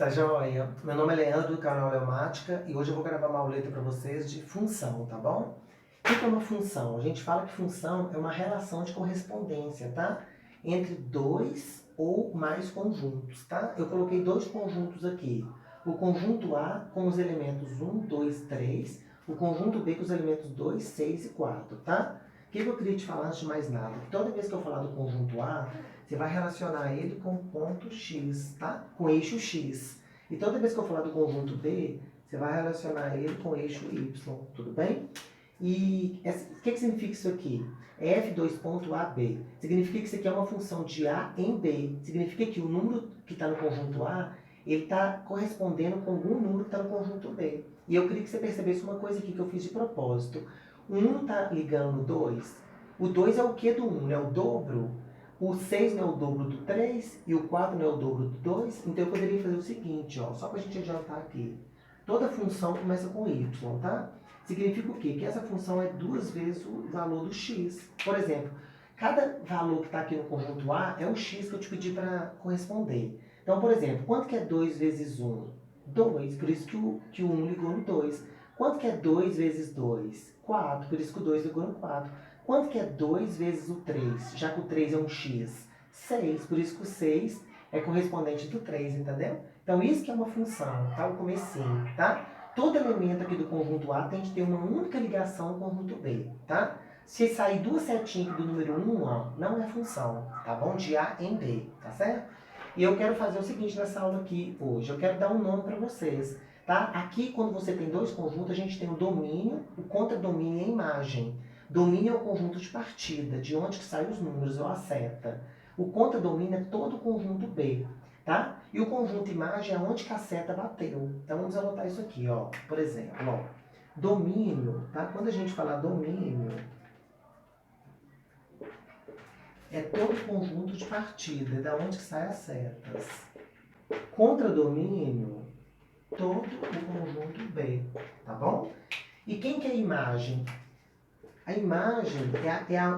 tá joia? Meu nome é Leandro, do canal Leomática, e hoje eu vou gravar uma auleta para vocês de função, tá bom? O que é uma função? A gente fala que função é uma relação de correspondência, tá? Entre dois ou mais conjuntos, tá? Eu coloquei dois conjuntos aqui. O conjunto A com os elementos 1, 2, 3, o conjunto B com os elementos 2, 6 e 4, tá? O que eu queria te falar antes de mais nada? Toda vez que eu falar do conjunto A, você vai relacionar ele com ponto X, tá? Com eixo X. E toda vez que eu falar do conjunto B, você vai relacionar ele com eixo Y, tudo bem? E o que significa isso aqui? F2.AB. Significa que isso aqui é uma função de A em B. Significa que o número que está no conjunto A, ele está correspondendo com algum número que está no conjunto B. E eu queria que você percebesse uma coisa aqui que eu fiz de propósito. O 1 está ligando no 2. O 2 é o que do 1? É o dobro? O 6 não é o dobro do 3 e o 4 não é o dobro do 2. Então eu poderia fazer o seguinte, ó, só para a gente adiantar aqui. Toda função começa com y, tá? Significa o quê? Que essa função é duas vezes o valor do x. Por exemplo, cada valor que está aqui no conjunto A é o x que eu te pedi para corresponder. Então, por exemplo, quanto que é 2 vezes 1? 2, por isso que o 1 ligou no 2. Quanto que é 2 vezes 2? 4, por isso que o 2 ligou no 4. Quanto que é 2 vezes o 3? Já que o 3 é um x. 6, por isso que o 6 é correspondente do 3, entendeu? Então isso que é uma função, tá? O comecinho, tá? Todo elemento aqui do conjunto A tem que ter uma única ligação com o conjunto B, tá? Se sair duas setinhas aqui do número 1, ó, não é função, tá bom? De A em B, tá certo? E eu quero fazer o seguinte nessa aula aqui hoje, eu quero dar um nome para vocês, tá? Aqui, quando você tem dois conjuntos, a gente tem o domínio, o contradomínio e a imagem. Domínio é o conjunto de partida, de onde que saem os números, ou a seta. O contradomínio é todo o conjunto B, tá? E o conjunto imagem é onde que a seta bateu. Então vamos anotar isso aqui, ó. Por exemplo, ó. Domínio, tá? Quando a gente falar domínio, é todo o conjunto de partida, é da onde que saem as setas. Contradomínio, todo o conjunto B, tá bom? E quem que é a imagem? A imagem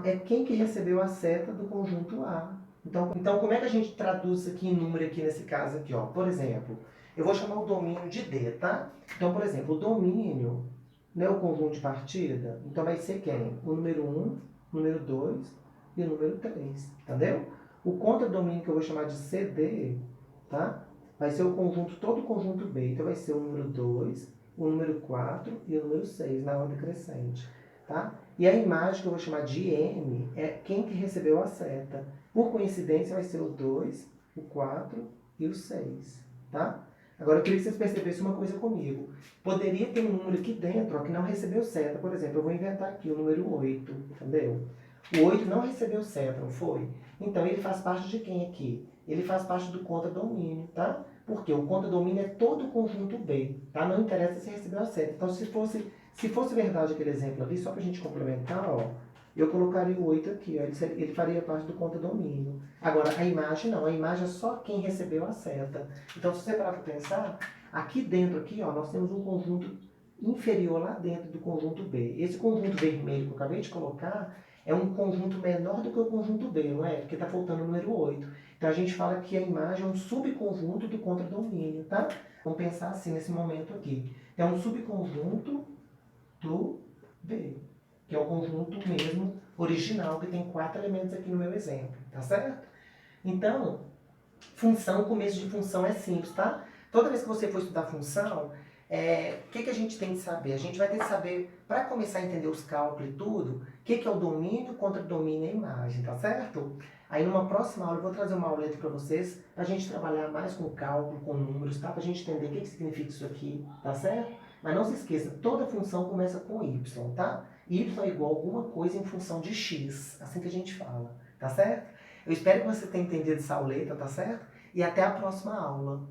é quem que recebeu a seta do conjunto A. Então, como é que a gente traduz isso aqui em número aqui nesse caso aqui, ó? Por exemplo, eu vou chamar o domínio de D, tá? Então, por exemplo, o domínio não é o conjunto de partida, então vai ser quem? O número 1, o número 2 e o número 3, entendeu? O contradomínio que eu vou chamar de CD, tá? Vai ser o conjunto, todo o conjunto B, então vai ser o número 2, o número 4 e o número 6 na ordem crescente. Tá? E a imagem que eu vou chamar de M é quem que recebeu a seta. Por coincidência vai ser o 2, o 4 e o 6. Tá? Agora eu queria que vocês percebessem uma coisa comigo. Poderia ter um número aqui dentro ó, que não recebeu seta. Por exemplo, eu vou inventar aqui o número 8. Entendeu? O 8 não recebeu seta, não foi? Então ele faz parte de quem aqui? Ele faz parte do contradomínio, tá? Porque o contradomínio é todo o conjunto B, tá? Não interessa se recebeu a seta. Então se fosse verdade aquele exemplo ali, só para a gente complementar, ó, eu colocaria o 8 aqui, ó, ele faria parte do contradomínio. Agora, a imagem não, a imagem é só quem recebeu a seta. Então, se você parar para pensar, aqui dentro, aqui, ó, nós temos um conjunto inferior lá dentro do conjunto B. Esse conjunto vermelho que eu acabei de colocar é um conjunto menor do que o conjunto B, não é? Porque está faltando o número 8. Então, a gente fala que a imagem é um subconjunto do contradomínio, tá? Vamos pensar assim nesse momento aqui. É um subconjunto do B, que é o conjunto mesmo original, que tem 4 elementos aqui no meu exemplo, tá certo? Então, função, começo de função é simples, tá? Toda vez que você for estudar função, o que a gente tem que saber? A gente vai ter que saber, para começar a entender os cálculos e tudo, o que é o domínio, contradomínio e a imagem, tá certo? Aí numa próxima aula eu vou trazer uma auleta para vocês, pra gente trabalhar mais com cálculo, com números, tá? Pra gente entender o que significa isso aqui, tá certo? Mas não se esqueça, toda função começa com y, tá? Y é igual a alguma coisa em função de x, assim que a gente fala, tá certo? Eu espero que você tenha entendido essa auleta, tá certo? E até a próxima aula.